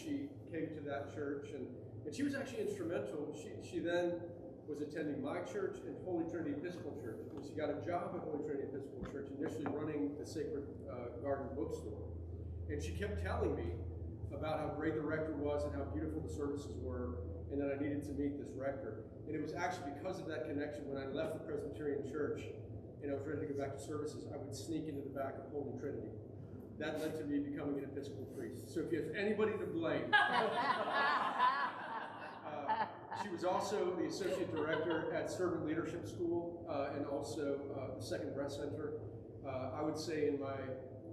she came to that church, and she was actually instrumental. She then was attending my church and Holy Trinity Episcopal Church. And she got a job at Holy Trinity Episcopal Church, initially running the Sacred Garden bookstore. And she kept telling me about how great the rector was and how beautiful the services were, and that I needed to meet this rector. And it was actually because of that connection, when I left the Presbyterian Church and I was ready to go back to services, I would sneak into the back of Holy Trinity. That led to me becoming an Episcopal priest. So if you have anybody to blame, she was also the associate director at Servant Leadership School and also the Second Breast Center. I would say in my,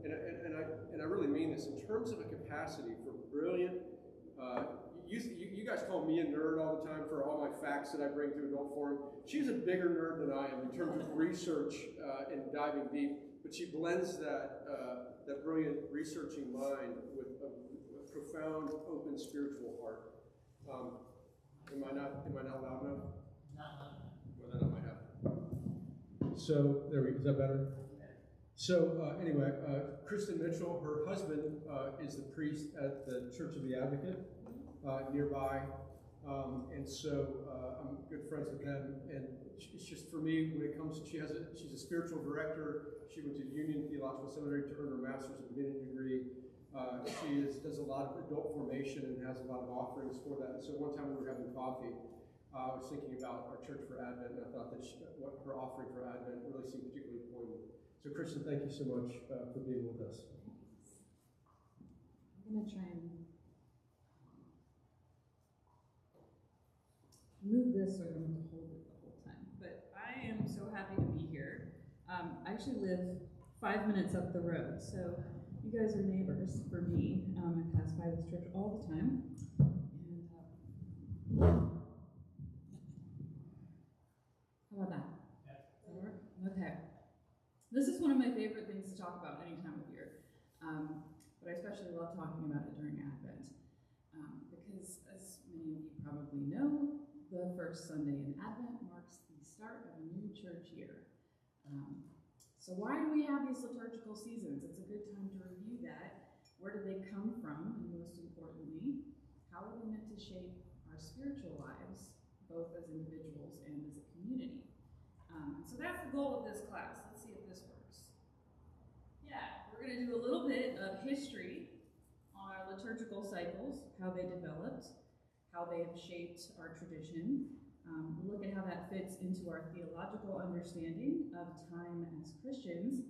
and I really mean this, in terms of a capacity for brilliant, you guys call me a nerd all the time for all my facts that I bring to adult forum. She's a bigger nerd than I am in terms of research and diving deep, but she blends that brilliant researching mind with a profound, open spiritual heart. Am I not loud enough? Not loud enough. Well, then I might have. So there we go. Is that better? So anyway, Kristen Mitchell, her husband is the priest at the Church of the Advocate nearby, and so I'm good friends with them. And it's just for me, when it comes, she's a spiritual director. She went to Union Theological Seminary to earn her master's and divinity degree. She does a lot of adult formation and has a lot of offerings for that. And so one time we were having coffee, I was thinking about our church for Advent, and I thought that what her offering for Advent really seemed particularly poignant. So Kristen, thank you so much for being with us. I'm going to try and move this, or I'm going to hold it the whole time. But I am so happy to be here. I actually live 5 minutes up the road, so you guys are neighbors for me. I pass by this church all the time. And how about that? Does that work? Okay. This is one of my favorite things to talk about any time of year, but I especially love talking about it during Advent, because as many of you probably know, the first Sunday in Advent marks the start of a new church year. So why do we have these liturgical seasons? It's a good time to review that. Where did they come from? And most importantly, how are they meant to shape our spiritual lives, both as individuals and as a community? So that's the goal of this class. Let's see if this works. Yeah, we're going to do a little bit of history on our liturgical cycles, how they developed, how they have shaped our tradition. We'll look at how that fits into our theological understanding of time as Christians.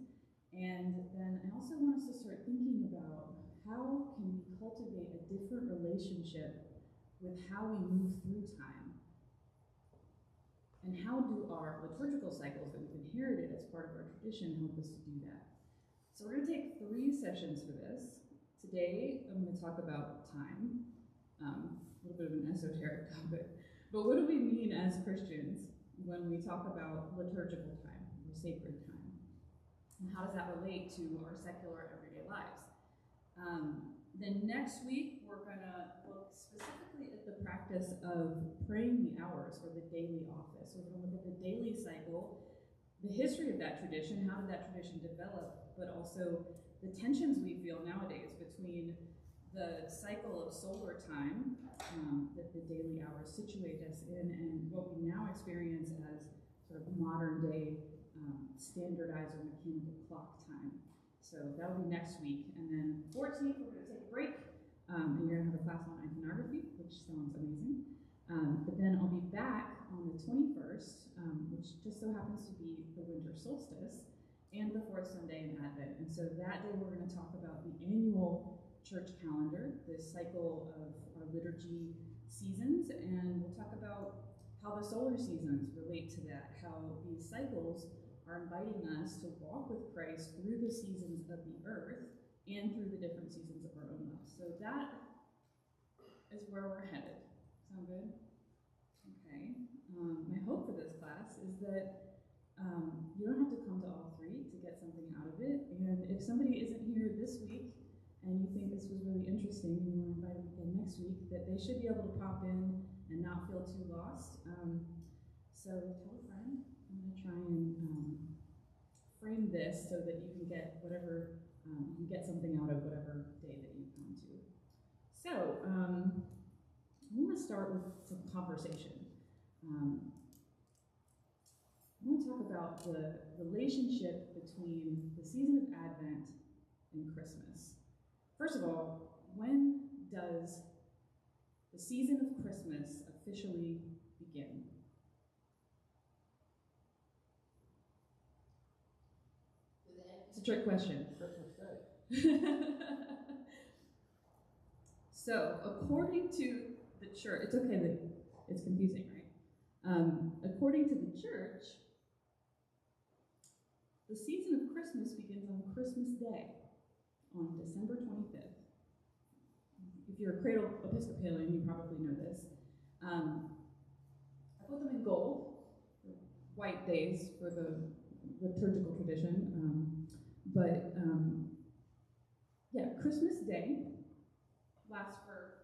And then I also want us to start thinking about how can we cultivate a different relationship with how we move through time. And how do our liturgical cycles that we've inherited as part of our tradition help us to do that? So we're going to take 3 sessions for this. Today, I'm going to talk about time, a little bit of an esoteric topic. But what do we mean as Christians when we talk about liturgical time or sacred time? And how does that relate to our secular everyday lives? Then next week, we're going to look specifically at the practice of praying the hours, or the daily office. We're going to look at the daily cycle, the history of that tradition, how did that tradition develop, but also the tensions we feel nowadays between the cycle of solar time that the daily hours situate us in, and what we now experience as sort of modern day standardized or mechanical clock time. So that'll be next week. And then 14th, we're going to take a break, and you're going to have a class on iconography, which sounds amazing. But then I'll be back on the 21st, which just so happens to be the winter solstice, and the 4th Sunday in Advent. And so that day we're going to talk about the annual church calendar, the cycle of our liturgy seasons, and we'll talk about how the solar seasons relate to that, how these cycles are inviting us to walk with Christ through the seasons of the earth and through the different seasons of our own lives. So that is where we're headed. Sound good? Okay. My hope for this class is that you don't have to come to all 3 to get something out of it. And if somebody isn't here this week and you think this was really interesting and you want to invite them again next week, that they should be able to pop in and not feel too lost. So tell a friend. I'm going to try and frame this so that you can get whatever, you can get something out of whatever day that you come to. So start with some conversation. I want to talk about the relationship between the season of Advent and Christmas. First of all, when does the season of Christmas officially begin? It's a trick question. Christmas Day. So, according to the church, it's okay that it's confusing, right? According to the church, the season of Christmas begins on Christmas Day, on December 25th. If you're a cradle Episcopalian, you probably know this. I put them in gold, white days for the liturgical tradition. Christmas Day lasts for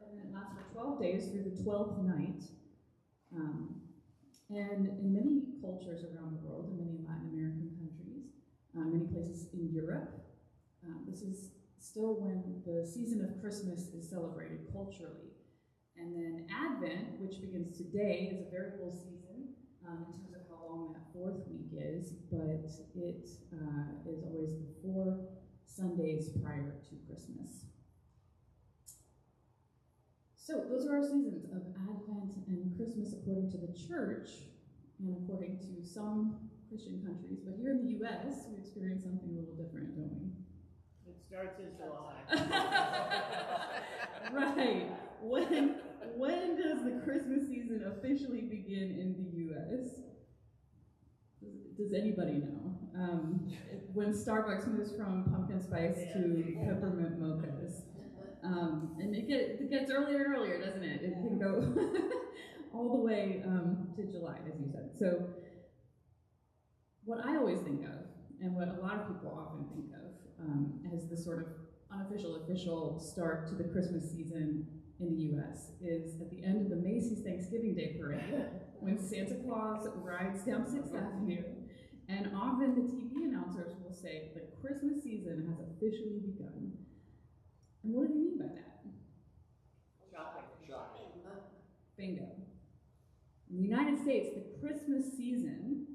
12 days through the 12th night. And in many cultures around the world, in many Latin American countries, many places in Europe, this is still when the season of Christmas is celebrated culturally. And then Advent, which begins today, is a variable season in terms of how long that fourth week is, but it is always the 4 Sundays prior to Christmas. So those are our seasons of Advent and Christmas according to the church and according to some Christian countries. But here in the U.S., we experience something a little different, don't we? It starts in July. Right. When does the Christmas season officially begin in the U.S.? Does anybody know? When Starbucks moves from pumpkin spice to peppermint mochas. And it gets earlier and earlier, doesn't it? It can go all the way to July, as you said. So what I always think of, and what a lot of people often think of as the sort of unofficial, official start to the Christmas season in the U.S. is at the end of the Macy's Thanksgiving Day Parade, when Santa Claus rides down 6th Avenue, and often the TV announcers will say, the Christmas season has officially begun. And what do they mean by that? Shopping. Bingo. In the United States, the Christmas season,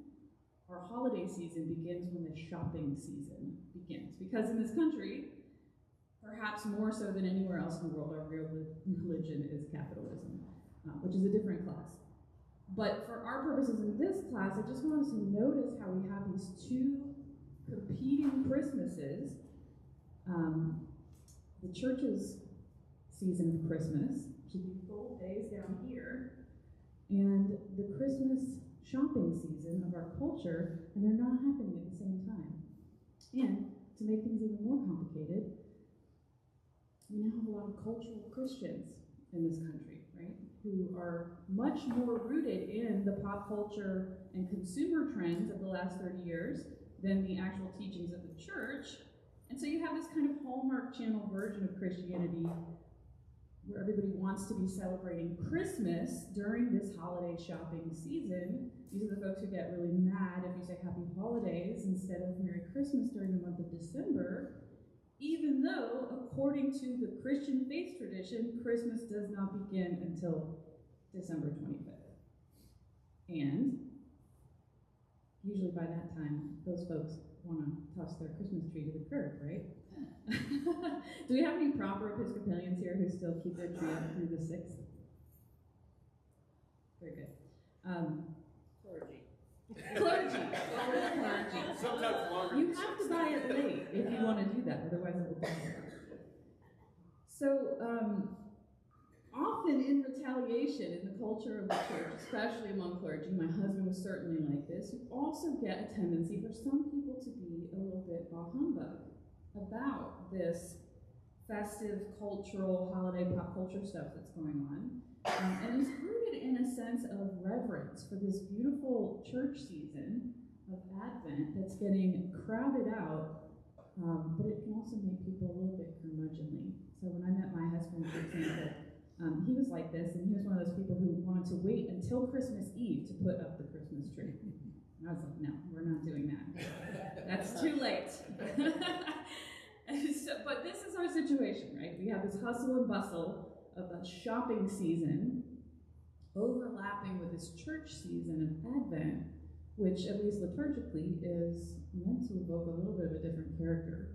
or holiday season, begins when the shopping season begins. Because in this country, perhaps more so than anywhere else in the world, our real religion is capitalism, which is a different class. But for our purposes in this class, I just want us to notice how we have these two competing Christmases. The church's season of Christmas, which is these gold days down here, and the Christmas shopping season of our culture, and they're not happening at the same time. And to make things even more complicated, we now have a lot of cultural Christians in this country, right? Who are much more rooted in the pop culture and consumer trends of the last 30 years than the actual teachings of the church. And so you have this kind of Hallmark Channel version of Christianity where everybody wants to be celebrating Christmas during this holiday shopping season. These are the folks who get really mad if you say Happy Holidays instead of Merry Christmas during the month of December, even though, according to the Christian faith tradition, Christmas does not begin until December 25th. And usually by that time, those folks want to toss their Christmas tree to the curb, right? Do we have any proper Episcopalians here who still keep their tree up through the 6th? Very good. Clergy. Clergy. Sometimes longer. You have to buy it late if you want to do that, otherwise it will die. So, often in retaliation in the culture of the church, especially among clergy, my husband was certainly like this, you also get a tendency for some people to be a little bit bah humbug about this festive, cultural, holiday, pop culture stuff that's going on. And it's rooted in a sense of reverence for this beautiful church season of Advent that's getting crowded out, but it can also make people a little bit curmudgeonly. So when I met my husband, for example, he was like this, and he was one of those people who wanted to wait until Christmas Eve to put up the Christmas tree. And I was like, no, we're not doing that. That's too late. But this is our situation, right? We have this hustle and bustle of a shopping season, overlapping with this church season of Advent, which, at least liturgically, is meant to evoke a little bit of a different character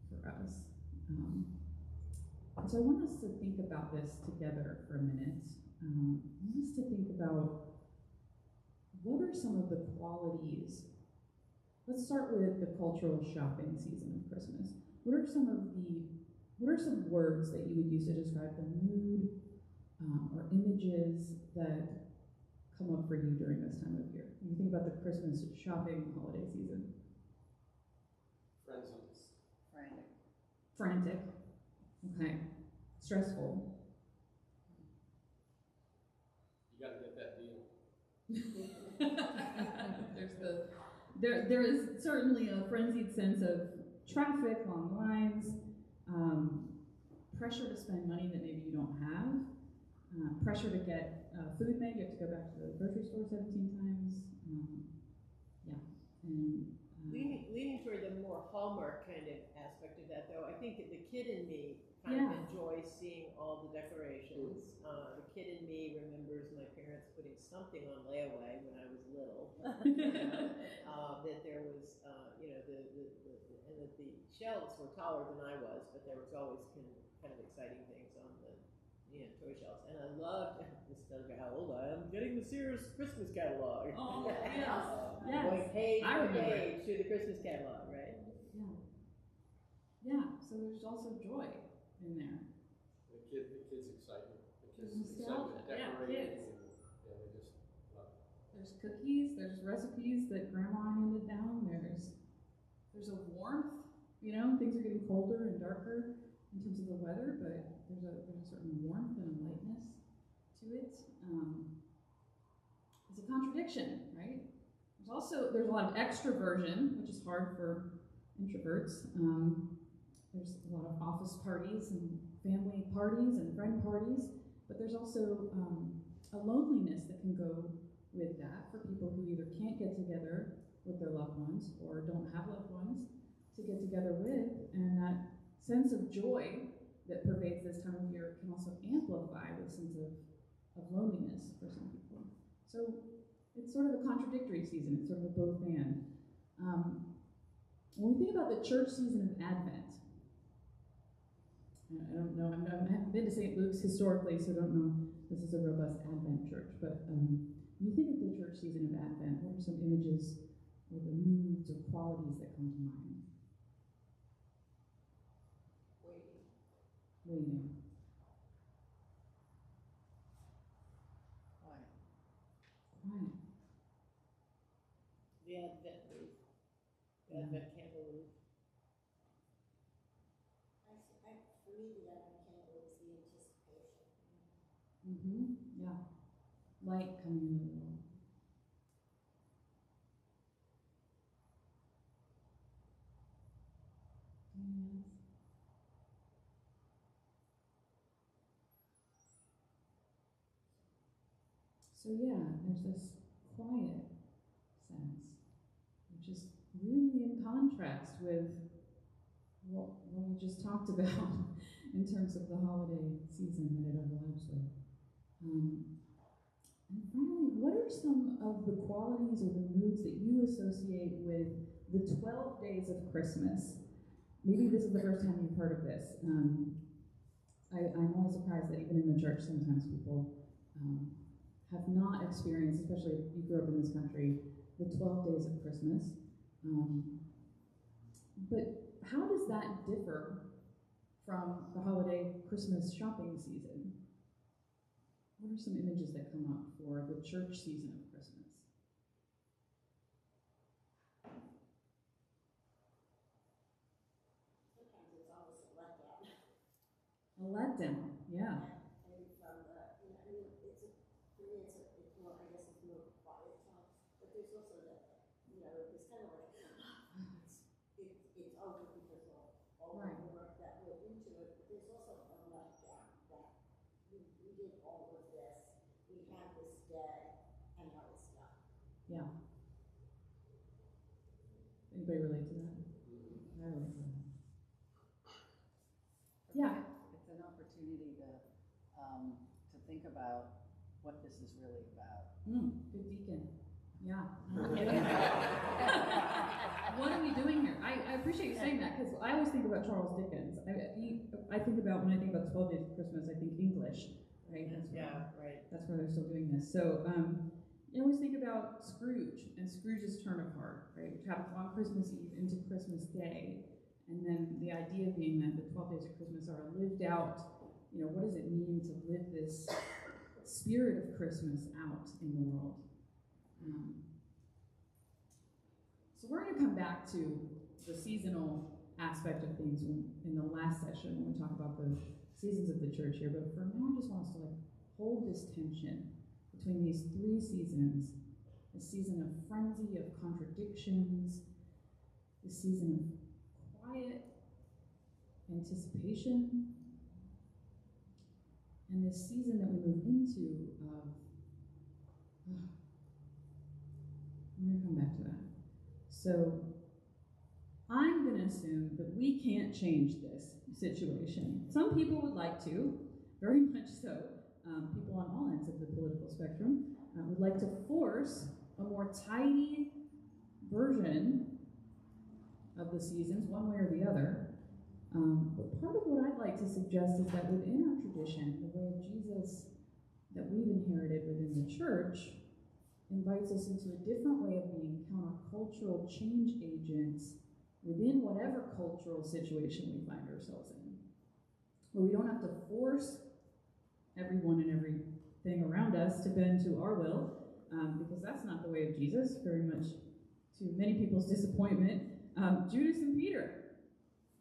for us. So I want us to think about this together for a minute. I want us to think about what are some of the qualities. Let's start with the cultural shopping season of Christmas. What are some words that you would use to describe the mood or images that come up for you during this time of year? When you think about the Christmas shopping holiday season. Frantic. Frantic. Okay. Stressful. You got to get that deal. There is certainly a frenzied sense of traffic, long lines, pressure to spend money that maybe you don't have, pressure to get food made. You have to go back to the grocery store 17 times. And leaning toward the more Hallmark kind of aspect of that, though, I think that the kid in me kind of enjoys seeing all the decorations. The kid in me remembers my parents putting something on layaway when I was little. That there was, and that the shelves were taller than I was, but there was always kind of exciting things on the toy shelves. And I loved, this tells you how old I am, getting the Sears Christmas catalog. Oh, yes. Going page I by remember page through the Christmas catalog, right? Yeah, so there's also joy in there. The kids' excitement. The kids' Nostalgia. excitement, decorating. Kids. They just love it. There's cookies, there's recipes that grandma handed down, there's a warmth, things are getting colder and darker in terms of the weather, but there's a certain warmth and a lightness to it. It's a contradiction, right? There's a lot of extroversion, which is hard for introverts. There's a lot of office parties and family parties and friend parties, but there's also a loneliness that can go with that for people who either can't get together with their loved ones or don't have loved ones to get together with, and that sense of joy that pervades this time of year can also amplify the sense of loneliness for some people. So it's sort of a contradictory season. It's sort of a both and. When we think about the church season of Advent, I don't know, I haven't been to St. Luke's historically, so I don't know if this is a robust Advent church, but when you think of the church season of Advent, what are some images or the moods or qualities that come to mind? Waiting. Quiet. Quiet. The Advent wreath. The Advent candle wreath. For me, the Advent candle is the anticipation. Yeah. Light coming into the world. Yes. So there's this quiet sense, which is really in contrast with what we just talked about in terms of the holiday season that it overlaps with. And finally, what are some of the qualities or the moods that you associate with the 12 days of Christmas? Maybe this is the first time you've heard of this. I'm always surprised that even in the church sometimes people have not experienced, especially if you grew up in this country, the 12 days of Christmas. But how does that differ from the holiday Christmas shopping season? What are some images that come up for the church season of Christmas? Sometimes it's almost a letdown. A letdown, yeah. And from for me, it's more, I guess it's more quiet time. But there's also that, it's kind of like, it's over because of all Right. the work that went into it. But there's also a letdown that we did all of this, we had this day, and now it's done. Yeah. Anybody relate to that? I relate to that. Yeah. It's an opportunity to think about what this is really about. Good deacon. Yeah. What are we doing here? I appreciate you saying that, because I always think about Charles Dickens. I think about, when I think about 12 Days of Christmas, I think English, right? Right. That's why they're still doing this. So, you always think about Scrooge and Scrooge's turn of heart, right? Which happens on Christmas Eve into Christmas Day. And then the idea being that the 12 Days of Christmas are lived out. What does it mean to live this spirit of Christmas out in the world? So we're going to come back to the seasonal aspect of things in the last session when we talk about the seasons of the church here. But for now, I just want us to hold this tension between these three seasons: the season of frenzy, of contradictions, the season of quiet anticipation, and this season that we move into of, we're going to come back to that. So I'm going to assume that we can't change this situation. Some people would like to, very much so. People on all ends of the political spectrum would like to force a more tidy version of the seasons, one way or the other. But part of what I'd like to suggest is that within our tradition, the way of Jesus that we've inherited within the church invites us into a different way of being countercultural change agents within whatever cultural situation we find ourselves in. Where we don't have to force everyone and everything around us to bend to our will, because that's not the way of Jesus, very much to many people's disappointment. Judas and Peter,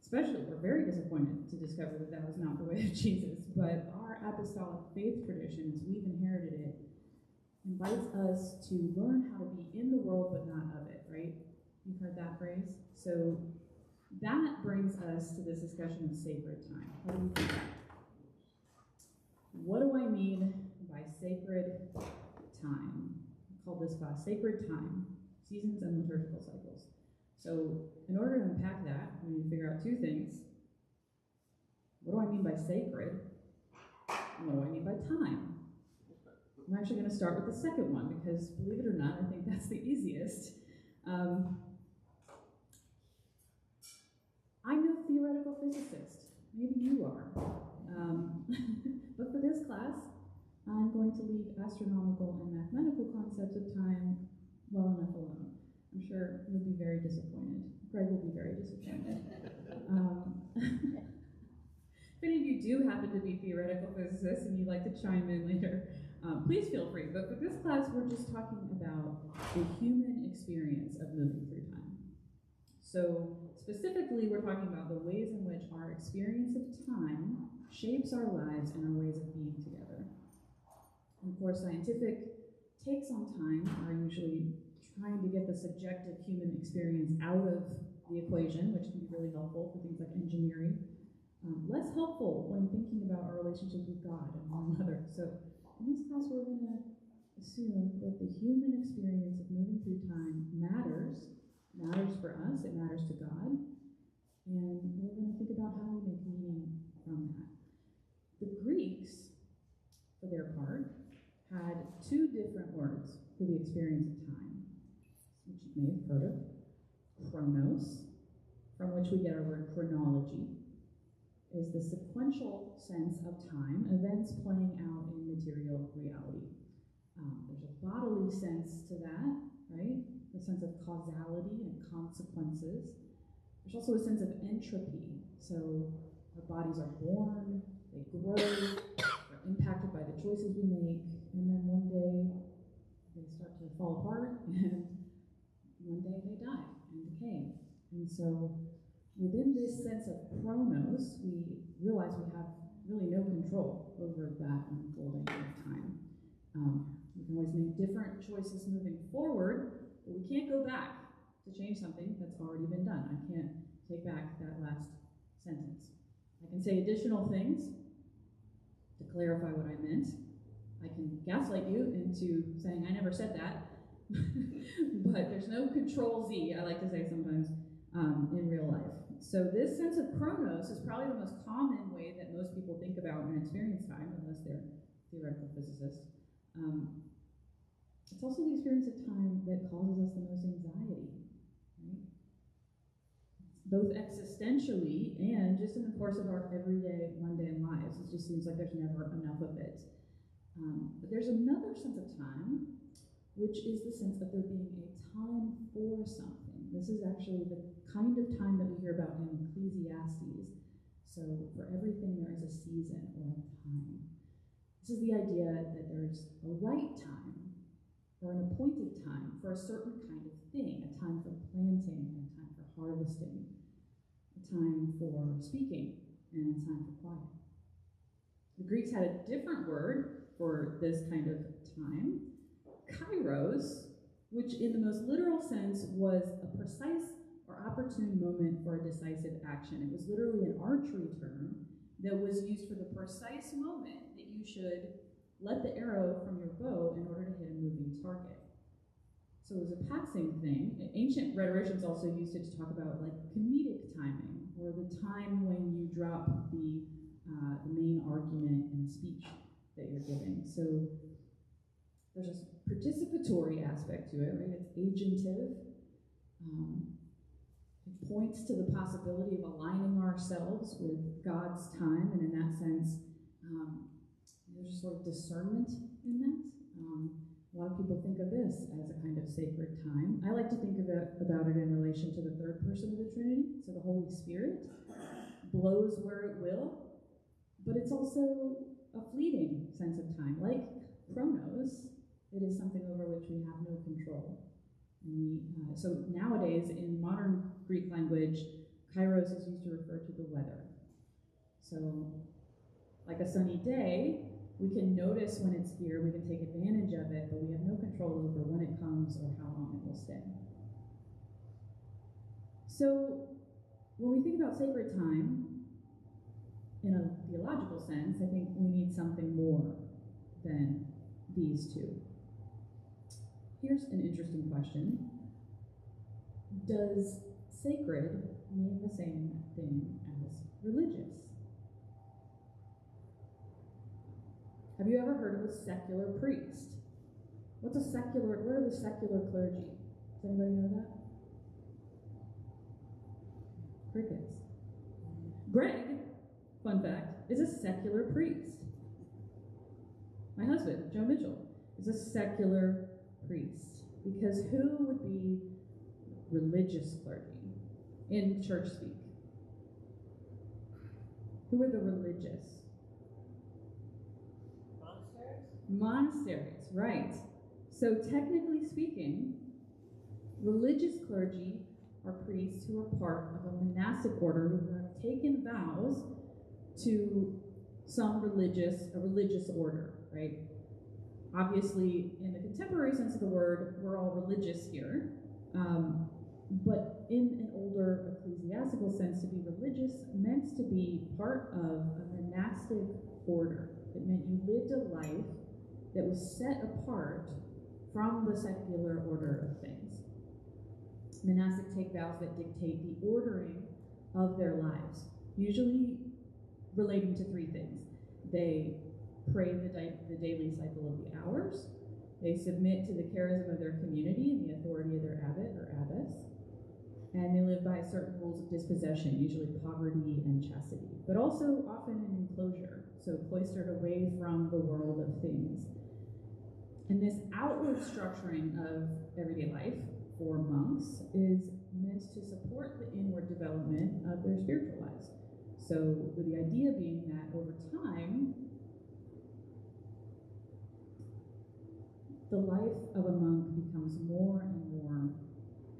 especially, were very disappointed to discover that that was not the way of Jesus. But our apostolic faith tradition, as we've inherited it, invites us to learn how to be in the world but not of it, right? You've heard that phrase? So that brings us to this discussion of sacred time. What do you think? What do I mean by sacred time? I call this class Sacred Time, Seasons and Liturgical Cycles. So in order to unpack that, we need to figure out two things. What do I mean by sacred? And what do I mean by time? I'm actually going to start with the second one, because believe it or not, I think that's the easiest. I'm no theoretical physicist. Maybe you are. But for this class, I'm going to leave astronomical and mathematical concepts of time well enough alone. I'm sure you'll be very disappointed. Greg will be very disappointed. If any of you do happen to be theoretical physicists and you'd like to chime in later, please feel free. But for this class, we're just talking about the human experience of moving through time. So specifically, we're talking about the ways in which our experience of time shapes our lives and our ways of being together. And of course, scientific takes on time are usually trying to get the subjective human experience out of the equation, which can be really helpful for things like engineering. Less helpful when thinking about our relationships with God and one another. So in this class, we're going to assume that the human experience of moving through time matters for us, it matters to God, and we're going to think about how we make meaning from that. The Greeks, for their part, had two different words for the experience of time, which you may have heard of. Chronos, from which we get our word chronology, is the sequential sense of time, events playing out in material reality. There's a bodily sense to that, right? A sense of causality and consequences. There's also a sense of entropy. So our bodies are born, they grow, they're impacted by the choices we make, and then one day they start to fall apart, and one day they die and decay. And so within this sense of chronos, we realize we have really no control over that unfolding of time. We can always make different choices moving forward, but we can't go back to change something that's already been done. I can't take back that last sentence. I can say additional things to clarify what I meant. I can gaslight you into saying I never said that, but there's no control Z, I like to say sometimes, in real life. So this sense of chronos is probably the most common way that most people think about and experience time, unless they're theoretical physicists. also the experience of time that causes us the most anxiety, right? Both existentially and just in the course of our everyday, mundane lives. It just seems like there's never enough of it. But there's another sense of time, which is the sense of there being a time for something. This is actually the kind of time that we hear about in Ecclesiastes. So for everything there is a season or a time. This is the idea that there's a right time or an appointed time for a certain kind of thing, a time for planting, a time for harvesting, a time for speaking, and a time for quiet. The Greeks had a different word for this kind of time, kairos, which in the most literal sense was a precise or opportune moment for a decisive action. It was literally an archery term that was used for the precise moment that you should let the arrow from your bow in order to hit a moving target. So it was a passing thing. Ancient rhetoricians also used it to talk about like comedic timing, or the time when you drop the main argument in a speech that you're giving. So there's a participatory aspect to it, right? It's agentive. It points to the possibility of aligning ourselves with God's time, and in that sense, there's sort of discernment in that. A lot of people think of this as a kind of sacred time. I like to think about it in relation to the third person of the Trinity. So the Holy Spirit blows where it will, but it's also a fleeting sense of time. Like chronos, it is something over which we have no control. So nowadays, in modern Greek language, kairos is used to refer to the weather. So like a sunny day, we can notice when it's here, we can take advantage of it, but we have no control over when it comes or how long it will stay. So when we think about sacred time, in a theological sense, I think we need something more than these two. Here's an interesting question. Does sacred mean the same thing as religious? Have you ever heard of a secular priest? What are the secular clergy? Does anybody know that? Crickets. Greg, fun fact, is a secular priest. My husband, Joe Mitchell, is a secular priest. Because who would be religious clergy in church speak? Who are the religious? Monasteries, right. So technically speaking, religious clergy are priests who are part of a monastic order who have taken vows to some religious order, right? Obviously, in the contemporary sense of the word, we're all religious here. But in an older ecclesiastical sense, to be religious meant to be part of a monastic order. It meant you lived a life that was set apart from the secular order of things. Monastics take vows that dictate the ordering of their lives, usually relating to three things. They pray the daily cycle of the hours, they submit to the charism of their community and the authority of their abbot or abbess, and they live by certain rules of dispossession, usually poverty and chastity, but also often in enclosure, so cloistered away from the world of things. And this outward structuring of everyday life for monks is meant to support the inward development of their spiritual lives. So with the idea being that over time, the life of a monk becomes more and more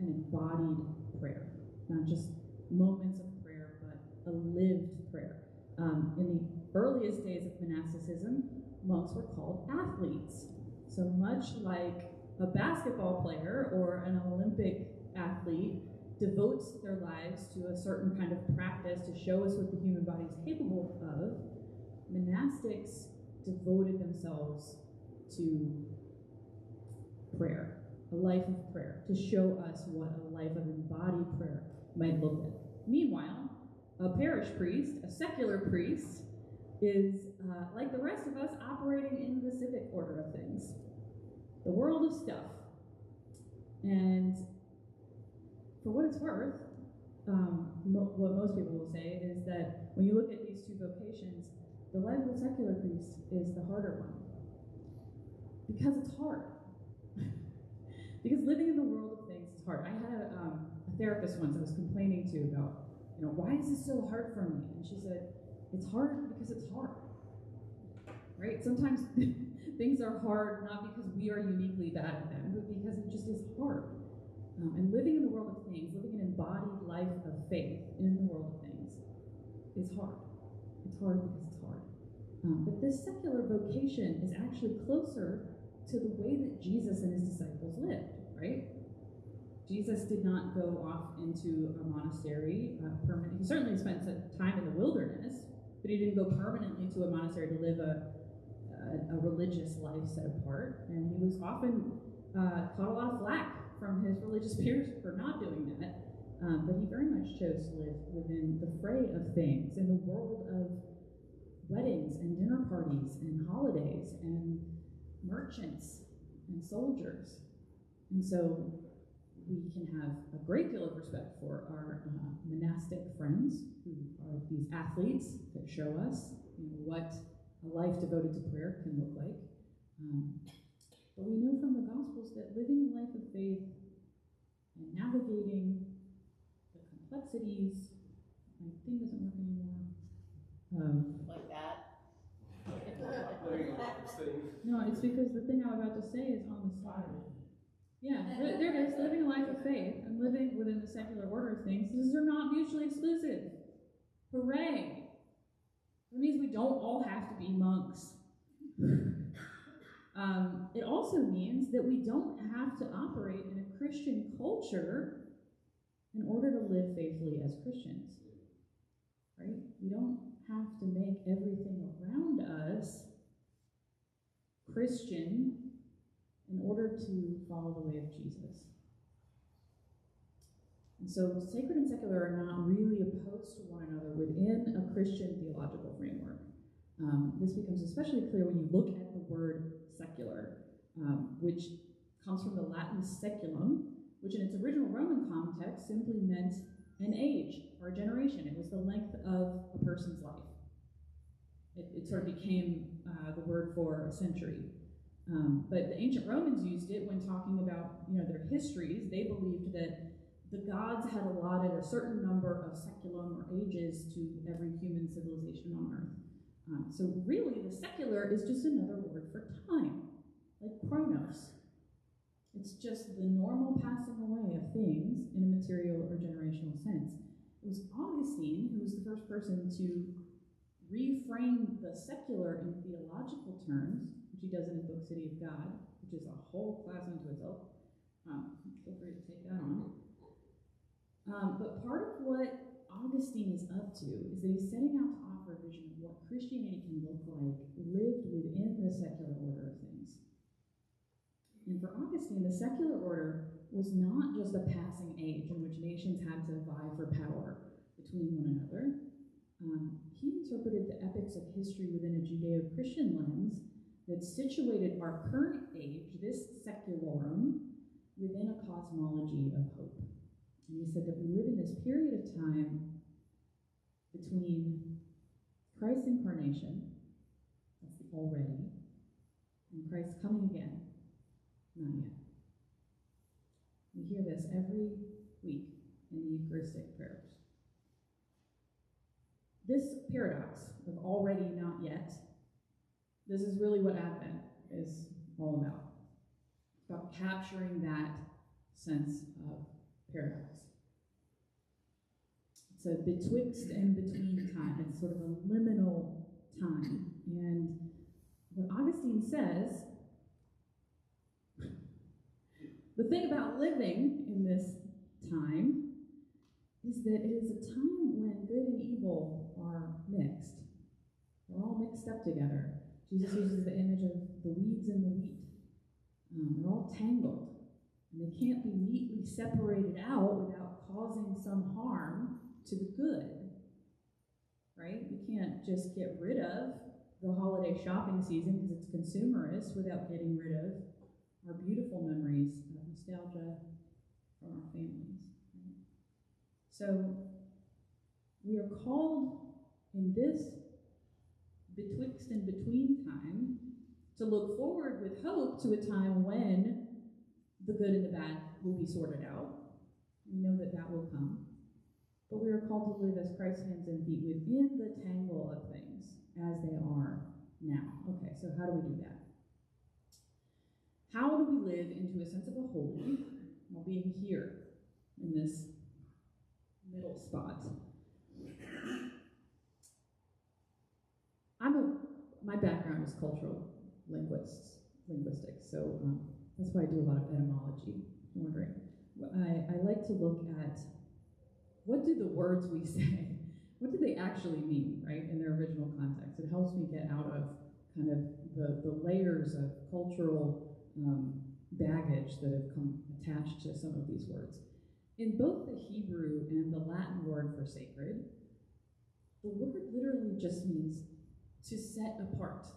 an embodied prayer, not just moments of prayer, but a lived prayer. In the earliest days of monasticism, monks were called athletes. So much like a basketball player or an Olympic athlete devotes their lives to a certain kind of practice to show us what the human body is capable of, monastics devoted themselves to prayer, a life of prayer, to show us what a life of embodied prayer might look like. Meanwhile, a parish priest, a secular priest, is like the rest of us operating in the civic order of things. The world full of stuff. And for what it's worth, what most people will say is that when you look at these two vocations, the life of the secular priest is the harder one. Because it's hard. Because living in the world of things is hard. I had a therapist once I was complaining to about, why is this so hard for me? And she said, it's hard because it's hard. Right? Sometimes things are hard not because we are uniquely bad at them, but because it just is hard. And living in the world of things, living an embodied life of faith in the world of things is hard. It's hard because it's hard. But this secular vocation is actually closer to the way that Jesus and his disciples lived, right? Jesus did not go off into a monastery permanently. He certainly spent some time in the wilderness, but he didn't go permanently to a monastery to live a religious life set apart. And he was often caught a lot of flack from his religious peers for not doing that. But he very much chose to live within the fray of things, in the world of weddings and dinner parties and holidays and merchants and soldiers. And so we can have a great deal of respect for our monastic friends who are these athletes that show us what a life devoted to prayer can look like. But we know from the Gospels that living a life of faith and navigating the complexities, my thing doesn't work anymore. Like that. No, it's because the thing I'm about to say is on the slide. Yeah, there it is, living a life of faith and living within the secular order of things. These are not mutually exclusive. Hooray! It means we don't all have to be monks. It also means that we don't have to operate in a Christian culture in order to live faithfully as Christians. Right? We don't have to make everything around us Christian in order to follow the way of Jesus. And so sacred and secular are not really opposed to one another within a Christian theological framework. This becomes especially clear when you look at the word secular, which comes from the Latin seculum, which in its original Roman context simply meant an age or a generation. It was the length of a person's life. It sort of became the word for a century. But the ancient Romans used it when talking about their histories. They believed that the gods had allotted a certain number of seculum or ages to every human civilization on earth. So really, the secular is just another word for time, like chronos. It's just the normal passing away of things in a material or generational sense. It was Augustine who was the first person to reframe the secular in theological terms, which he does in his book City of God, which is a whole class unto itself. Feel free to take that on. But part of what Augustine is up to is that he's setting out to offer a vision of what Christianity can look like lived within the secular order of things. And for Augustine, the secular order was not just a passing age in which nations had to vie for power between one another. He interpreted the epics of history within a Judeo-Christian lens that situated our current age, this secularum, within a cosmology of hope. And he said that we live in this period of time between Christ's incarnation, that's the already, and Christ's coming again, not yet. We hear this every week in the Eucharistic prayers. This paradox of already, not yet, this is really what Advent is all about. It's about capturing that sense of paradox. It's a betwixt and between time. It's sort of a liminal time. And what Augustine says, the thing about living in this time is that it is a time when good and evil are mixed. They're all mixed up together. Jesus uses the image of the weeds and the wheat. They're all tangled. And they can't be neatly separated out without causing some harm to the good. Right? We can't just get rid of the holiday shopping season because it's consumerist without getting rid of our beautiful memories of nostalgia from our families. Right? So we are called in this betwixt and between time to look forward with hope to a time when the good and the bad will be sorted out. We know that that will come. But we are called to live as Christ's hands and feet within the tangle of things as they are now. Okay, so how do we do that? How do we live into a sense of a holy while being here in this middle spot? My background is cultural linguistics, so that's why I do a lot of etymology. If you're wondering, I like to look at what do the words we say, what do they actually mean, right, in their original context. It helps me get out of kind of the layers of cultural baggage that have come attached to some of these words. In both the Hebrew and the Latin word for sacred, the word literally just means to set apart,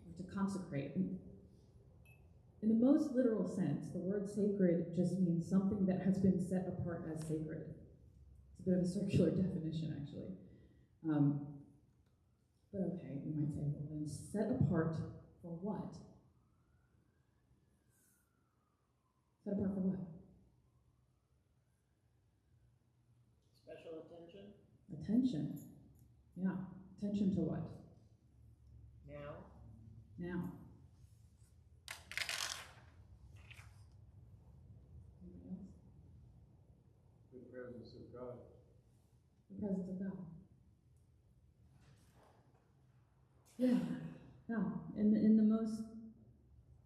or to consecrate. In the most literal sense, the word sacred just means something that has been set apart as sacred. It's a bit of a circular definition, actually. But okay, we might say, well, then set apart for what? Set apart for what? Special attention? Attention. Yeah. Attention to what? Now. Anybody else? The presence of God. The presence of God. Yeah. In the most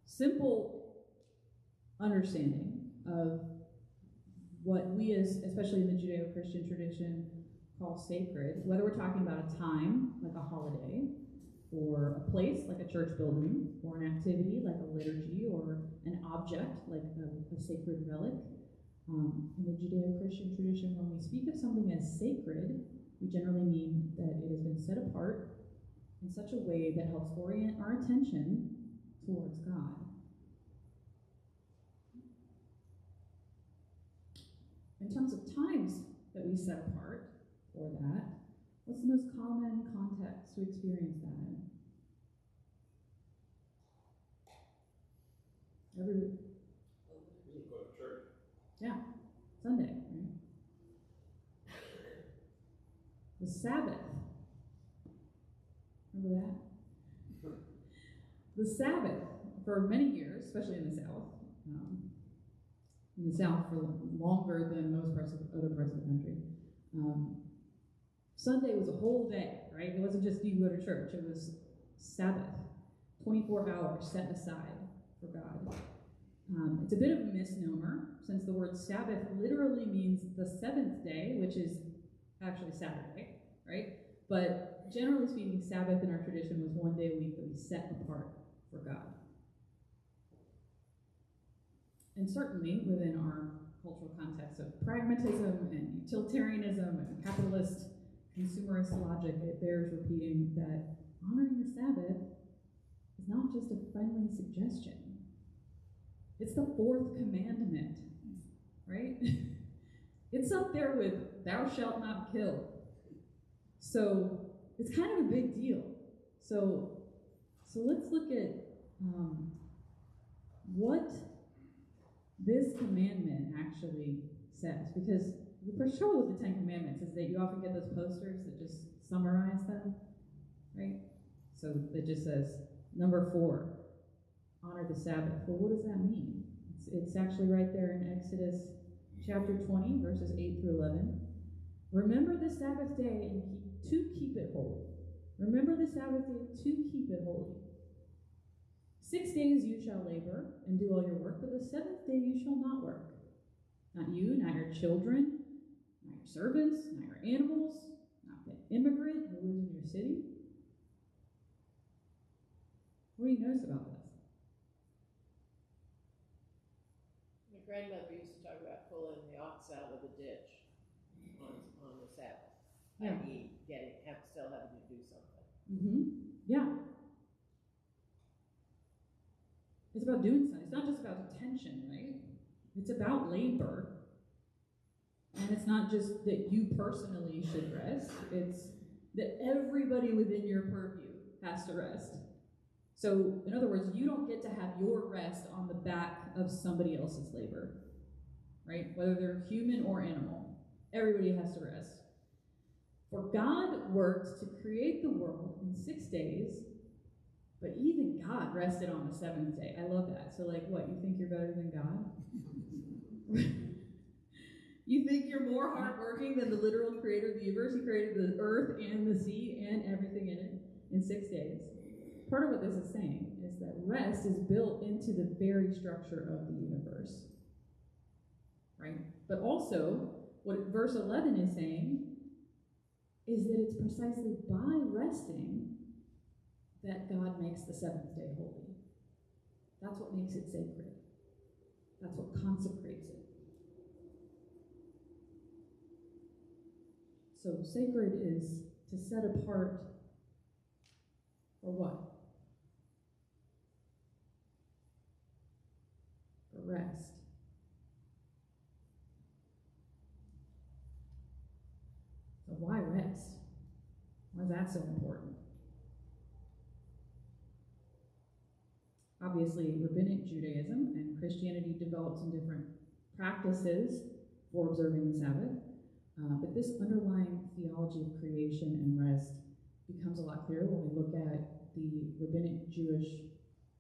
simple understanding of what we especially in the Judeo-Christian tradition, call sacred, whether we're talking about a time, like a holiday, or a place, like a church building, or an activity, like a liturgy, or an object, like a sacred relic. In the Judeo-Christian tradition, when we speak of something as sacred, we generally mean that it has been set apart in such a way that helps orient our attention towards God. In terms of times that we set apart for that, what's the most common context to experience that in? Every week. You go to church. Yeah, Sunday, right? The Sabbath. Remember that? The Sabbath, for many years, especially in the South for longer than most other parts of the country, Sunday was a whole day, right? It wasn't just you go to church. It was Sabbath, 24 hours set aside for God. It's a bit of a misnomer, since the word Sabbath literally means the seventh day, which is actually Saturday, right? But generally speaking, Sabbath in our tradition was one day a week that we set apart for God. And certainly within our cultural context of pragmatism and utilitarianism and capitalist consumerist logic, it bears repeating that honoring the Sabbath is not just a friendly suggestion. It's the fourth commandment, right? It's up there with thou shalt not kill. So it's kind of a big deal. So let's look at what this commandment actually says, because the trouble with the Ten Commandments is that you often get those posters that just summarize them, right? So it just says, number 4, honor the Sabbath. Well, what does that mean? It's actually right there in Exodus chapter 20, verses 8 through 11. Remember the Sabbath day and keep it holy. Remember the Sabbath day to keep it holy. 6 days you shall labor and do all your work, but the 7th day you shall not work. Not you, not your children, not your servants, not your animals, not the immigrant who lives in your city. What do you notice about this? My grandmother used to talk about pulling the ox out of the ditch on the Sabbath. Yeah. I.e., still having to do something. Mm-hmm. Yeah. It's about doing something. It's not just about attention, right? It's about labor. And it's not just that you personally should rest, it's that everybody within your purview has to rest. So, in other words, you don't get to have your rest on the back of somebody else's labor, right? Whether they're human or animal, everybody has to rest. For God worked to create the world in 6 days, but even God rested on the seventh day. I love that. So, like, what, you think you're better than God? You think you're more hardworking than the literal creator of the universe? He created the earth and the sea and everything in it in 6 days. Part of what this is saying is that rest is built into the very structure of the universe, right? But also, what verse 11 is saying is that it's precisely by resting that God makes the seventh day holy. That's what makes it sacred. That's what consecrates it. So sacred is to set apart for what? For rest. So why rest? Why is that so important? Obviously, rabbinic Judaism and Christianity developed some different practices for observing the Sabbath. But this underlying theology of creation and rest becomes a lot clearer when we look at the rabbinic Jewish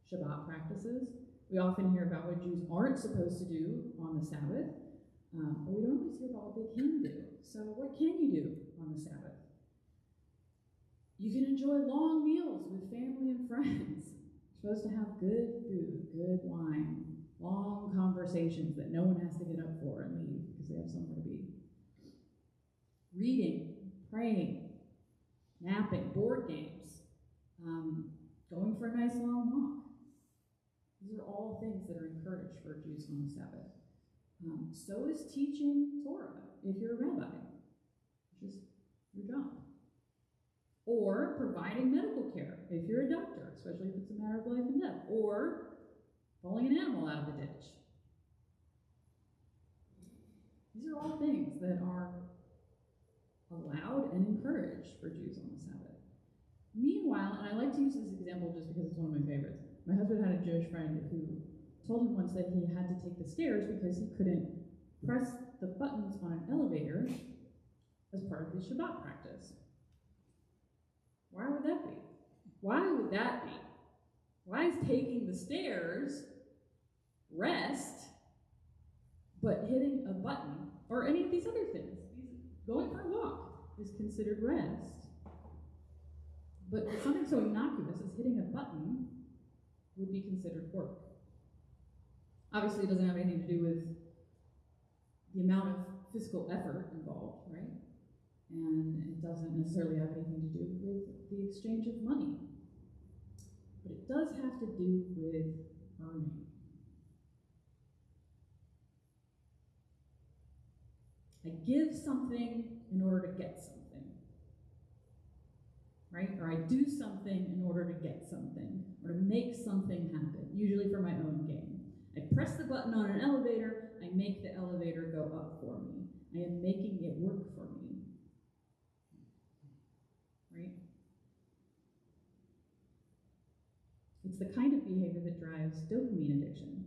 Shabbat practices. We often hear about what Jews aren't supposed to do on the Sabbath, but we don't always hear about what they can do. So what can you do on the Sabbath? You can enjoy long meals with family and friends. You're supposed to have good food, good wine, long conversations that no one has to get up for and leave because they have somewhere to be. Reading, praying, napping, board games, going for a nice long walk. These are all things that are encouraged for Jews on the Sabbath. So is teaching Torah if you're a rabbi, which is your job. Or providing medical care if you're a doctor, especially if it's a matter of life and death. Or pulling an animal out of the ditch. These are all things that are allowed and encouraged for Jews on the Sabbath. Meanwhile, and I like to use this example just because it's one of my favorites. My husband had a Jewish friend who told him once that he had to take the stairs because he couldn't press the buttons on an elevator as part of his Shabbat practice. Why would that be? Why would that be? Why is taking the stairs rest, but hitting a button or any of these other things? Going for a walk is considered rest. But something so innocuous as hitting a button would be considered work. Obviously, it doesn't have anything to do with the amount of physical effort involved, right? And it doesn't necessarily have anything to do with the exchange of money. But it does have to do with earning. I give something in order to get something, right? Or I do something in order to get something, or to make something happen, usually for my own gain. I press the button on an elevator, I make the elevator go up for me. I am making it work for me, right? It's the kind of behavior that drives dopamine addiction.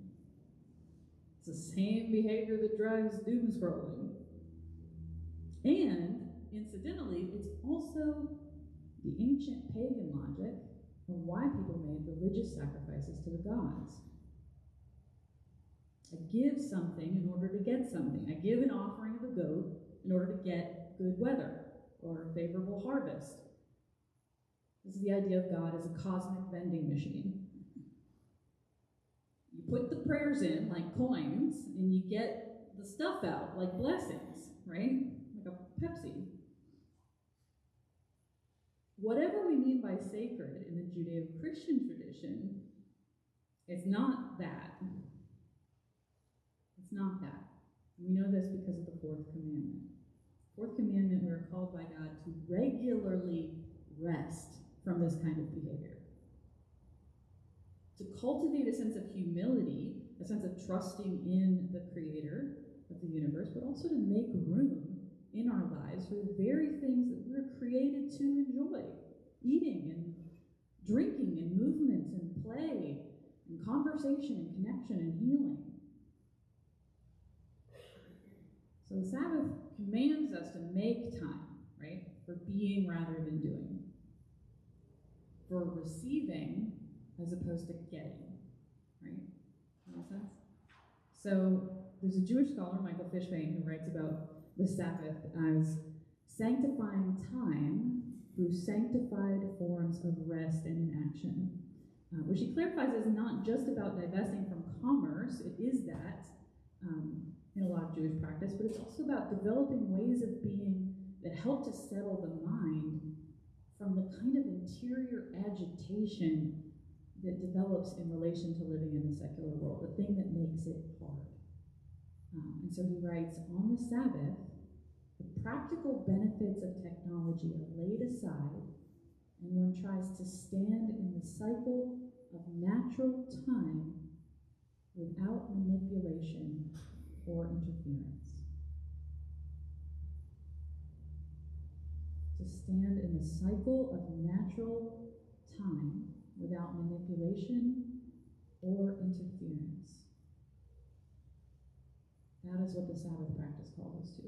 It's the same behavior that drives doom scrolling. And, incidentally, it's also the ancient pagan logic of why people made religious sacrifices to the gods. I give something in order to get something. I give an offering of a goat in order to get good weather or a favorable harvest. This is the idea of God as a cosmic vending machine. You put the prayers in like coins, and you get the stuff out like blessings, right? Like a Pepsi. Whatever we mean by sacred in the Judeo-Christian tradition, it's not that. It's not that. We know this because of the fourth commandment. Fourth commandment, we are called by God to regularly rest from this kind of behavior. to cultivate a sense of humility, a sense of trusting in the creator of the universe, but also to make room in our lives for the very things that we're created to enjoy. Eating and drinking and movement and play and conversation and connection and healing. So the Sabbath commands us to make time, right, for being rather than doing, for receiving as opposed to getting, right? That makes sense? So there's a Jewish scholar, Michael Fishbane, who writes about the Sabbath as sanctifying time through sanctified forms of rest and inaction, which he clarifies is not just about divesting from commerce. It is that in a lot of Jewish practice, but it's also about developing ways of being that help to settle the mind from the kind of interior agitation that develops in relation to living in the secular world, the thing that makes it hard. And so he writes, on the Sabbath, the practical benefits of technology are laid aside, and one tries to stand in the cycle of natural time without manipulation or interference. To stand in the cycle of natural time without manipulation or interference. That is what the Sabbath practice calls us to.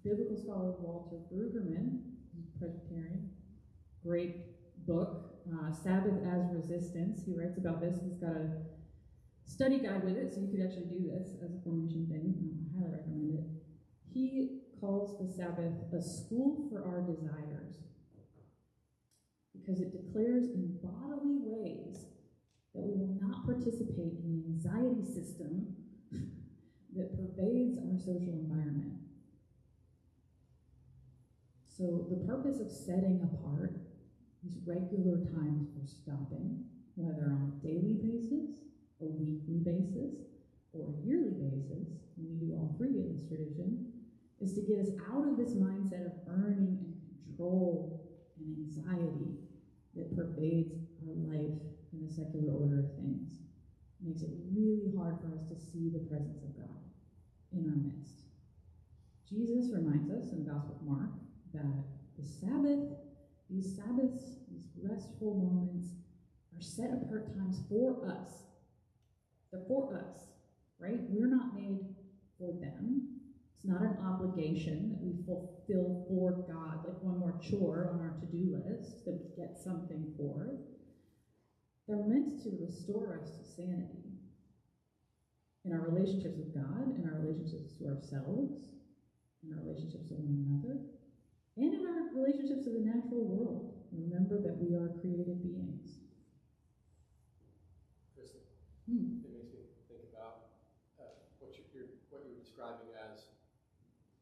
Biblical scholar Walter Brueggemann, who's Presbyterian, great book, Sabbath as Resistance. He writes about this. He's got a study guide with it, so you could actually do this as a formation thing. I highly recommend it. He calls the Sabbath a school for our desires because it declares in bodily ways that we will not participate in the anxiety system that pervades our social environment. So the purpose of setting apart these regular times for stopping, whether on a daily basis, a weekly basis, or a yearly basis, and we do all three in this tradition, is to get us out of this mindset of earning and control and anxiety that pervades our life in the secular order of things. It makes it really hard for us to see the presence of God in our midst. Jesus reminds us in the Gospel of Mark that the Sabbath, these Sabbaths, these restful moments, are set apart times for us. They're for us, right? We're not made for them. It's not an obligation that we fulfill for God, like one more chore on our to-do list that we get something for. They're meant to restore us to sanity in our relationships with God, in our relationships to ourselves, in our relationships to one another, and in our relationships to the natural world. Remember that we are created beings. Kristen, it makes me think about what you're describing as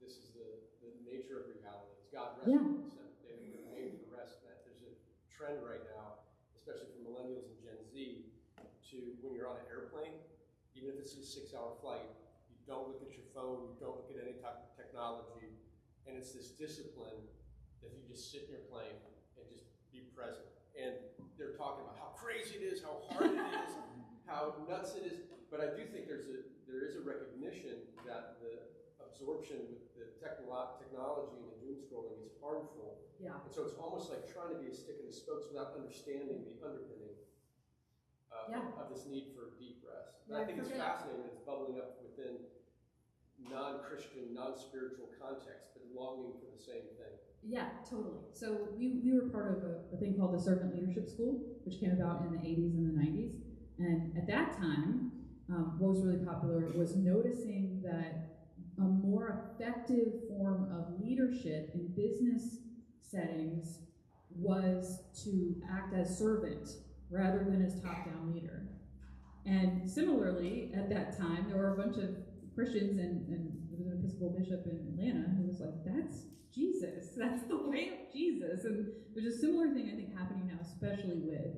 this is the nature of reality. It's God resting on the seventh day. We're made for rest. There's a trend right now, especially for millennials and Gen Z, to when you're on an airplane, even if it's a 6-hour flight, you don't look at your phone, you don't look at any type of technology, and it's this discipline that you just sit in your plane and just be present. And they're talking about how crazy it is, how hard it is, how nuts it is. But I do think there is a recognition that the absorption with the technology and the doom scrolling is harmful. Yeah. And so it's almost like trying to be a stick in the spokes without understanding the underpinning of this need for deep rest. And I think it's fascinating that it's bubbling up within non-Christian, non-spiritual context, but longing for the same thing. Yeah, totally. So we were part of a thing called the Servant Leadership School, which came about in the 80s and the 90s. And at that time, what was really popular was noticing that a more effective form of leadership in business settings was to act as servant rather than as top-down leader. And similarly, at that time, there were a bunch of Christians, and there was an Episcopal bishop in Atlanta who was like, that's Jesus. That's the way of Jesus. And there's a similar thing, I think, happening now, especially with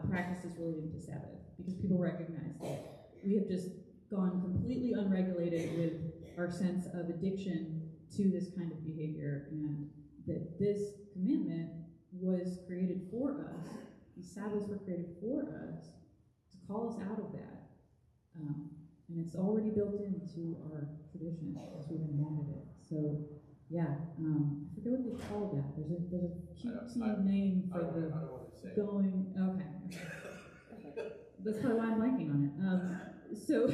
practices relating to Sabbath, because people recognize that we have just gone completely unregulated with our sense of addiction to this kind of behavior, and that this commandment was created for us. These Sabbaths were created for us it's already built into our tradition as we've invented it. So, yeah, I forget what they call that. There's a cutesy name for I don't want to say going. Okay. That's probably why I'm blanking on it. So,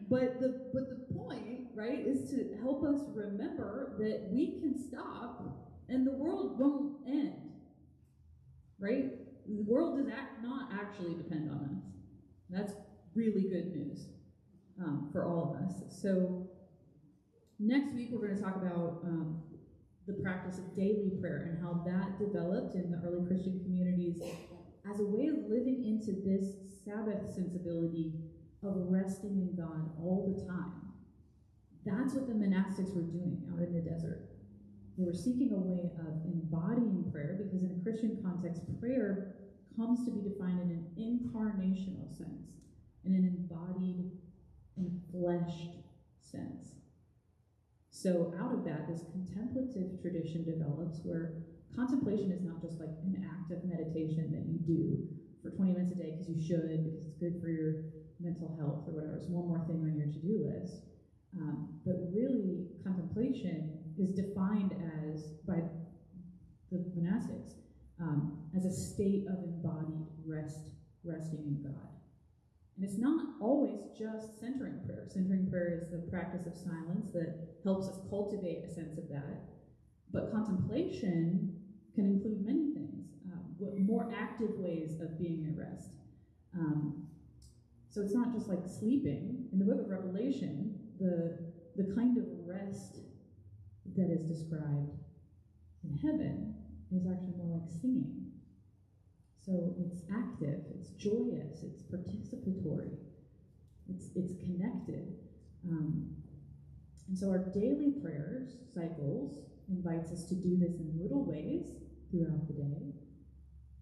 but the point, right, is to help us remember that we can stop and the world won't end, right? The world does not actually depend on us. That's really good news for all of us. So next week we're going to talk about the practice of daily prayer and how that developed in the early Christian communities as a way of living into this Sabbath sensibility of resting in God all the time. That's what the monastics were doing out in the desert. They were seeking a way of embodying prayer, because in a Christian context, prayer comes to be defined in an incarnational sense, in an embodied and fleshed sense. So out of that, this contemplative tradition develops, where contemplation is not just like an act of meditation that you do for 20 minutes a day because you should, because it's good for your mental health or whatever. It's one more thing on your to-do list. But really, contemplation is defined as, by the monastics, as a state of embodied resting in God. And it's not always just centering prayer. Centering prayer is the practice of silence that helps us cultivate a sense of that. But contemplation can include many things, more active ways of being at rest. So it's not just like sleeping. In the book of Revelation, the kind of rest that is described in heaven is actually more like singing. So it's active, it's joyous, it's participatory, it's connected. And so our daily prayers cycles invites us to do this in little ways throughout the day.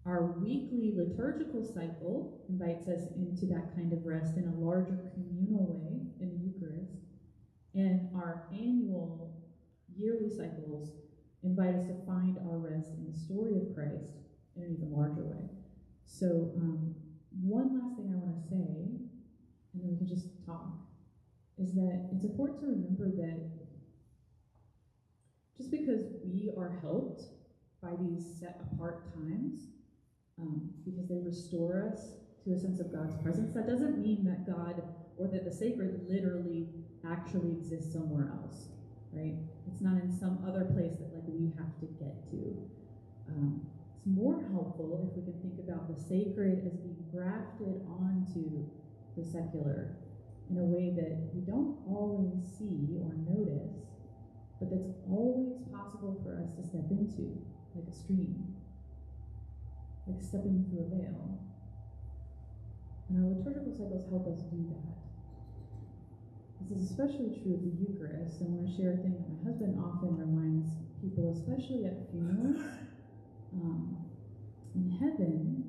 Our weekly liturgical cycle invites us into that kind of rest in a larger communal way in the Eucharist. And our annual yearly cycles invite us to find our rest in the story of Christ in an even larger way. So one last thing I want to say, and then we can just talk, is that it's important to remember that just because we are helped by these set apart times, because they restore us to a sense of God's presence, that doesn't mean that God or that the sacred literally actually exists somewhere else, right? It's not in some other place that like we have to get to. It's more helpful if we can think about the sacred as being grafted onto the secular in a way that we don't always see or notice, but that's always possible for us to step into, like a stream, like stepping through a veil. And our liturgical cycles help us do that. This is especially true of the Eucharist. I want to share a thing that my husband often reminds people, especially at funerals. In heaven,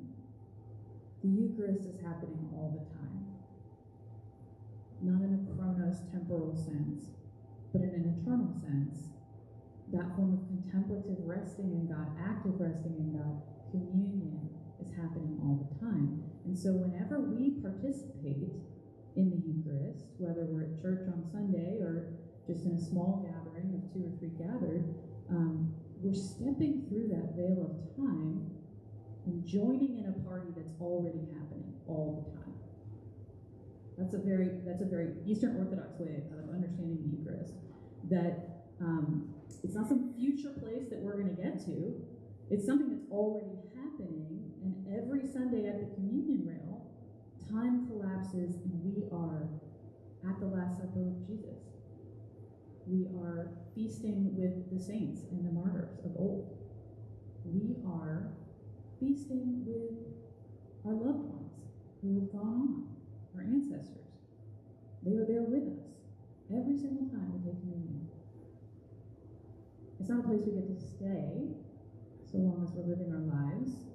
the Eucharist is happening all the time. Not in a chronos temporal sense, but in an eternal sense. That form of contemplative resting in God, active resting in God, communion is happening all the time. And so whenever we participate in the Eucharist, whether we're at church on Sunday or just in a small gathering of 2 or 3 gathered, we're stepping through that veil of time and joining in a party that's already happening all the time. That's a very Eastern Orthodox way of understanding the Eucharist. That it's not some future place that we're going to get to. It's something that's already happening, and every Sunday at the communion rail, time collapses and we are at the Last Supper with Jesus. We are feasting with the saints and the martyrs of old. We are feasting with our loved ones who have gone on, our ancestors. They are there with us every single time we take communion. It's not a place we get to stay so long as we're living our lives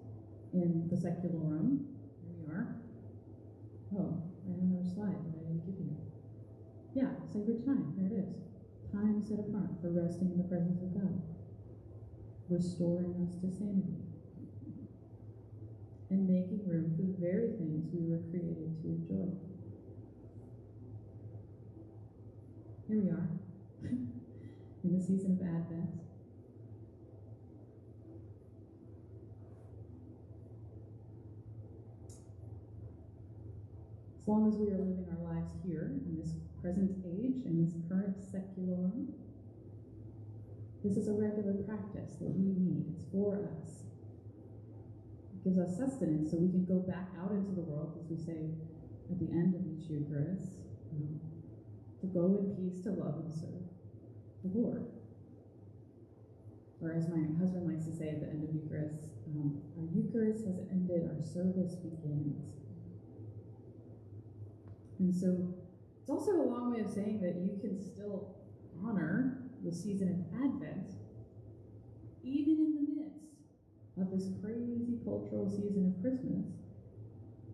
in the secularum. Here we are. Oh, I have another slide that I didn't give you. Yeah, sacred time. There it is. Time set apart for resting in the presence of God, restoring us to sanity, and making room for the very things we were created to enjoy. here we are in the season of Advent. As long as we are living our lives here in this present age, in this current secularum, this is a regular practice that we need. It's for us. It gives us sustenance so we can go back out into the world, as we say at the end of each Eucharist, to go in peace to love and serve the Lord. Or as my husband likes to say at the end of Eucharist, our Eucharist has ended, our service begins. And so it's also a long way of saying that you can still honor the season of Advent, even in the midst of this crazy cultural season of Christmas,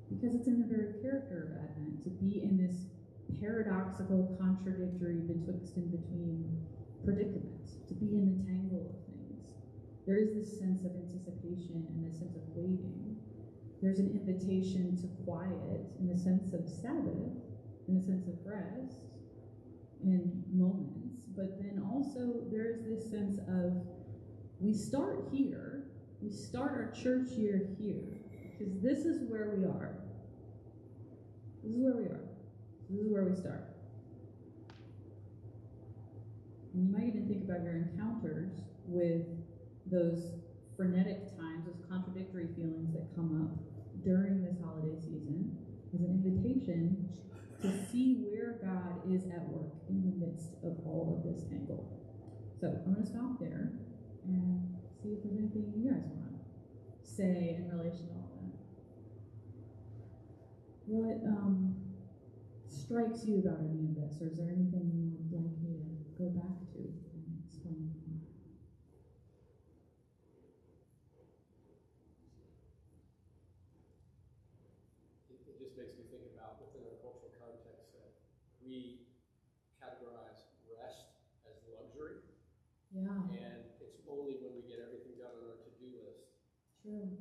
because it's in the very character of Advent to be in this paradoxical, contradictory, betwixt and between predicament, to be in the tangle of things. There is this sense of anticipation and this sense of waiting. There's an invitation to quiet in the sense of Sabbath, in the sense of rest and moments, but then also there's this sense of we start here, we start our church year here, because this is where we are. This is where we are. This is where we start. And you might even think about your encounters with those frenetic times, those contradictory feelings that come up during this holiday season as an invitation to see where God is at work in the midst of all of this tangle. So I'm going to stop there and see if there's anything you guys want to say in relation to all that. What strikes you about any of this, or is there anything you would like me to go back to and explain? It just makes me think about within our cultural context that we categorize rest as luxury. Yeah. And it's only when we get everything done on our to-do list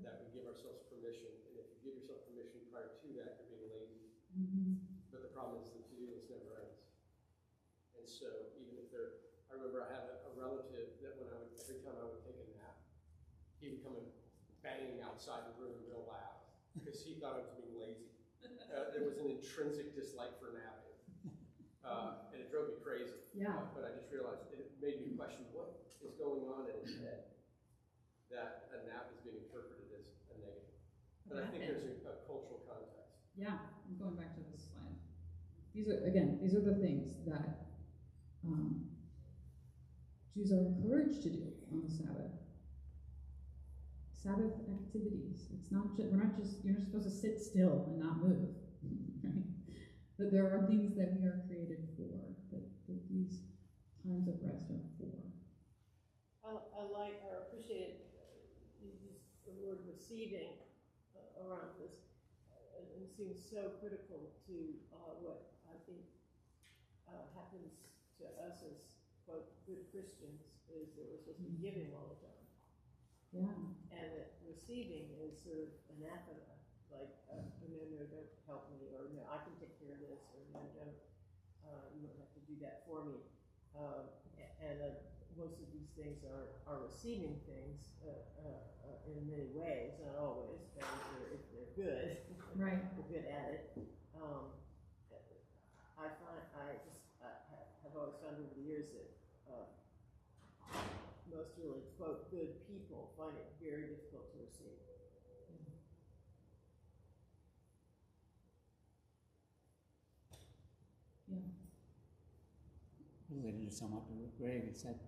that we give ourselves permission. And if you give yourself permission prior to that, you're being lazy. But the problem is the to-do list never ends. And so even if I remember I had a relative that every time I would take a nap, he would come and banging outside the room real loud because he thought I was being lazy. There was an intrinsic dislike for napping. And it drove me crazy. Yeah. But I just realized it made me question what is going on in his head that a nap is being interpreted as a negative. But I think there's a cultural context. Yeah, I'm going back to this slide. These are the things that Jews are encouraged to do on the Sabbath. Sabbath activities. It's not just, you're not supposed to sit still and not move, right? But there are things that we are created for, that these times of rest are for. I like or appreciate you use the word receiving around this. It seems so critical to what I think happens to us as, quote, good Christians, is that we're supposed to be giving all the time. Yeah. And that receiving is sort of anathema, like, no, don't help me, or no, I can take care of this, or no, don't, you don't have to do that for me. Most of these things are receiving things in many ways, not always, but if they're good, right, we're good at it. I have always found over the years that most really, quote, good people find it very difficult to receive. Yeah. Related to sum up what Greg had said,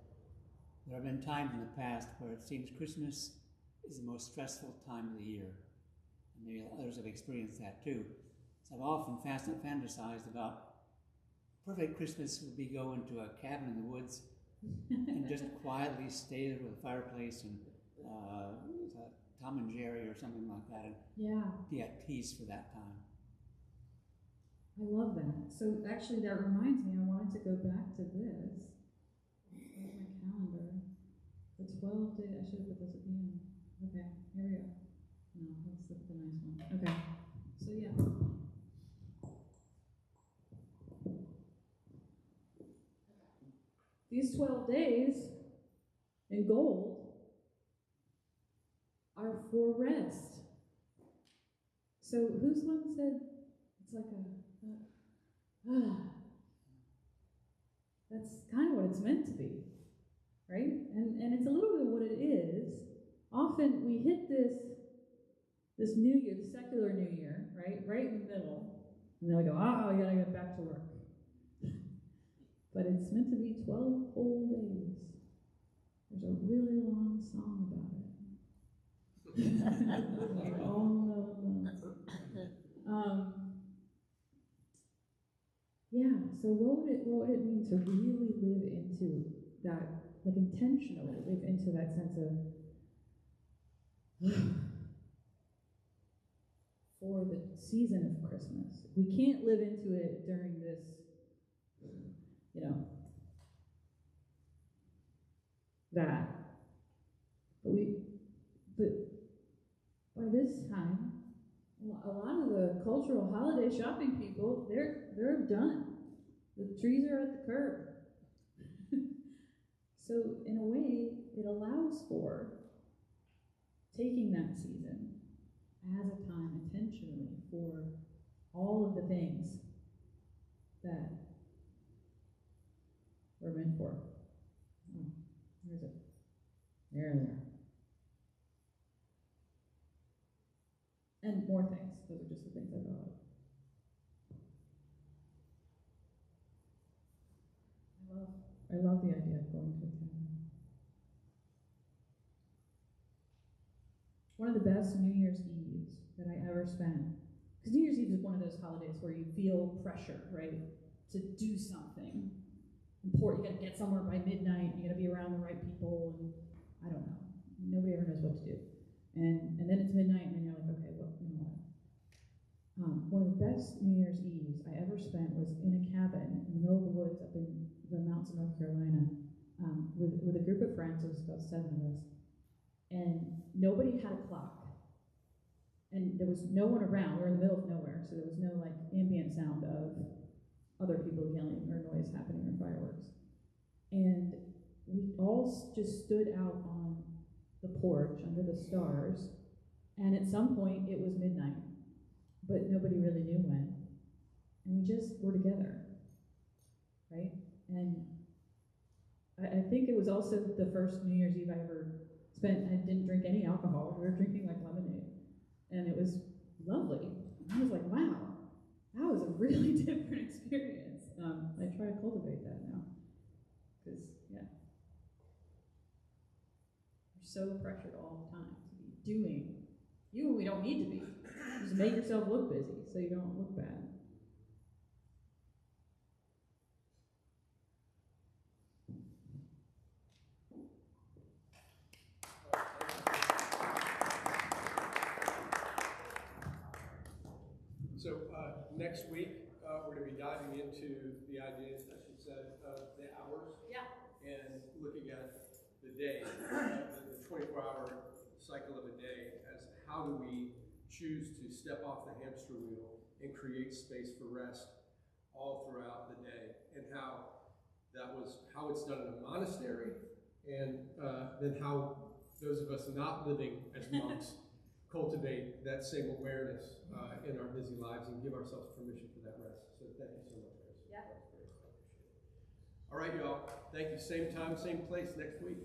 there have been times in the past where it seems Christmas is the most stressful time of the year. And maybe others have experienced that too. So I've often fantasized about perfect Christmas would be going to a cabin in the woods and just quietly stay there with a fireplace and Tom and Jerry or something like that, and be at peace for that time. I love that. So actually that reminds me, I wanted to go back to this. Where's my calendar? The 12 day, I should have put this at the end. Okay, here we go. No, let's look at the nice one. Okay, so yeah. 12 these 12 days in gold are for rest. So who's one said it's like that's kind of what it's meant to be, right? And it's a little bit what it is. Often we hit this new year, the secular new year, right in the middle, and then we go, you gotta get back to work. But it's meant to be 12 whole days. There's a really long song about it. Like, oh no. Yeah, so what would it mean to really live into that, like intentionally live into that sense of for the season of Christmas? We can't live into it during this, that. But by this time, a lot of the cultural holiday shopping people, they're done. The trees are at the curb. So in a way, it allows for taking that season as a time intentionally for all of the things that we're meant for. Where is it? There they are. And more things. Those are just the things I thought of. I love the idea of going to a cabin. One of the best New Year's Eves that I ever spent, because New Year's Eve is one of those holidays where you feel pressure, right, to do something important. You got to get somewhere by midnight. You got to be around the right people, and I don't know. Nobody ever knows what to do. And then it's midnight, and then you're like, okay, what? One of the best New Year's Eves I ever spent was in a cabin in the middle of the woods up in the mountains of North Carolina with a group of friends. It was about 7 of us. And nobody had a clock. And there was no one around. We were in the middle of nowhere, so there was no like ambient sound of other people yelling or noise happening or fireworks. And we all just stood out on the porch under the stars. And at some point it was midnight, but nobody really knew when. And we just were together, right? And I think it was also the first New Year's Eve I ever spent. I didn't drink any alcohol. We were drinking like lemonade. And it was lovely. I was like, wow, that was a really different experience. I try to cultivate that now. Because, yeah. We're so pressured all the time to be doing, even when we don't need to be. Just make yourself look busy so you don't look bad. So next week, we're going to be diving into the idea, as she said, of the hours. Yeah. And looking at the day, the 24-hour cycle of a day, as how do we choose to step off the hamster wheel and create space for rest all throughout the day, and how it's done in a monastery, and then how those of us not living as monks cultivate that same awareness in our busy lives and give ourselves permission for that rest. So thank you so much, Kristen. Yeah. That was great. I appreciate it. All right, y'all. Thank you. Same time, same place next week.